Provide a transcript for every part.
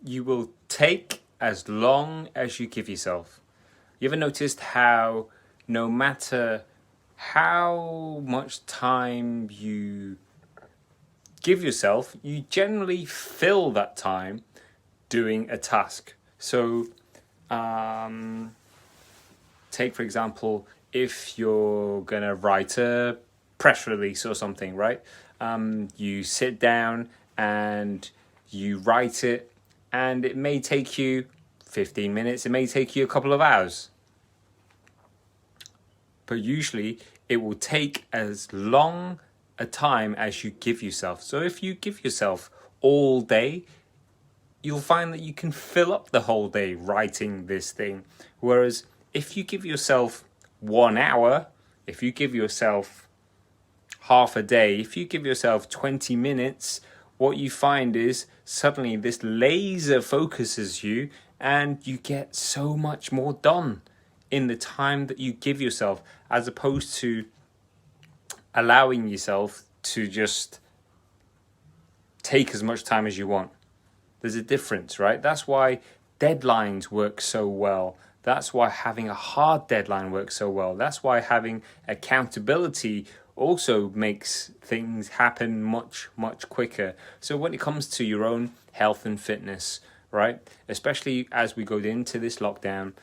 you will take as long as you give yourself. You ever noticed how no matter how much time you give yourself, you generally fill that time doing a task? So take for example, if you're gonna write a press release or something, right? You sit down and you write it, and it may take you 15 minutes, it may take you a couple of hours. But usually it will take as long a time as you give yourself. So if you give yourself all day, you'll find that you can fill up the whole day writing this thing. Whereas if you give yourself 1 hour, if you give yourself half a day, if you give yourself 20 minutes, what you find is suddenly this laser focuses you and you get so much more done in the time that you give yourself, as opposed to allowing yourself to just take as much time as you want. There's a difference, right? That's why deadlines work so well. That's why having a hard deadline works so well. That's why having accountability also makes things happen much, much quicker. So when it comes to your own health and fitness, right, especially as we go into this lockdown,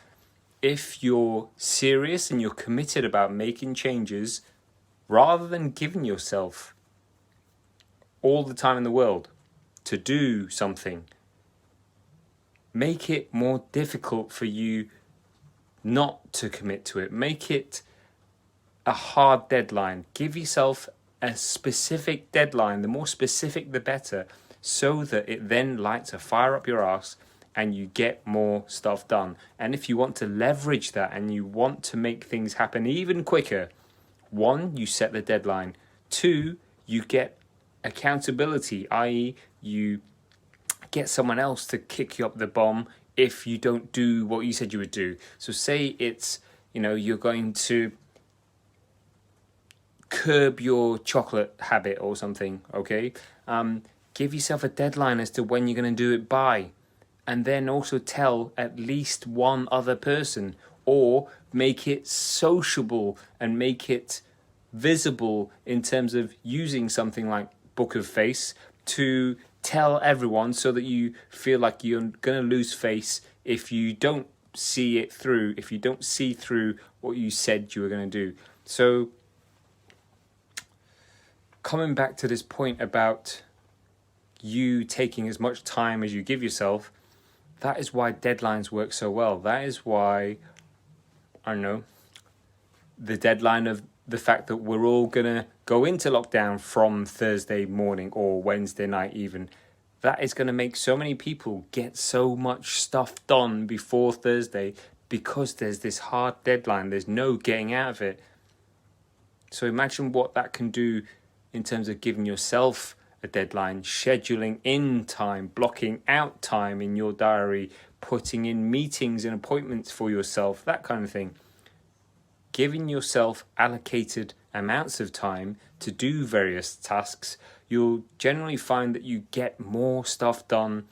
if you're serious and you're committed about making changes, rather than giving yourself all the time in the world to do something, make it more difficult for you not to commit to it. Make it a hard deadline. Give yourself a specific deadline. The more specific, the better, so that it then lights a fire up your arse and you get more stuff done. And if you want to leverage that and you want to make things happen even quicker, 1, you set the deadline. 2, you get accountability, i.e. you get someone else to kick you up the bum if you don't do what you said you would do. So say it's, you're going to curb your chocolate habit or something, okay? Give yourself a deadline as to when you're going to do it by, and then also tell at least one other person, or make it sociable and make it visible in terms of using something like Book of Face to tell everyone, so that you feel like you're going to lose face if you don't see it through, if you don't see through what you said you were going to do. So coming back to this point about you taking as much time as you give yourself, that is why deadlines work so well. That is why, the deadline of the fact that we're all going to go into lockdown from Thursday morning or Wednesday night even, that is going to make so many people get so much stuff done before Thursday, because there's this hard deadline. There's no getting out of it. So imagine what that can do in terms of giving yourself a deadline, scheduling in time, blocking out time in your diary, putting in meetings and appointments for yourself, that kind of thing. Giving yourself allocated amounts of time to do various tasks, you'll generally find that you get more stuff done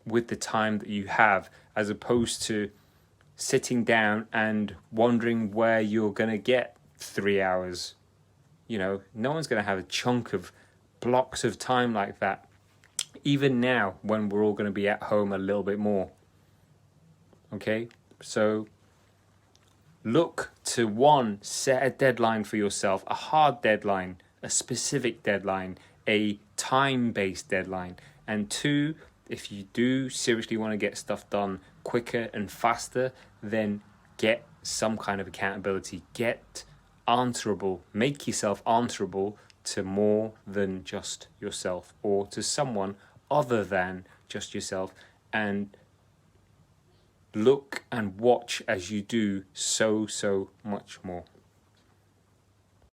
with the time that you have, as opposed to sitting down and wondering where you're going to get 3 hours. No one's going to have a chunk of blocks of time like that, even now when we're all going to be at home a little bit more. Okay, so look to 1, set a deadline for yourself, a hard deadline, a specific deadline, a time-based deadline. And 2, if you do seriously want to get stuff done quicker and faster, then get some kind of accountability. Get answerable. Make yourself answerable to more than just yourself, or to someone other than just yourself, and look and watch as you do so much more.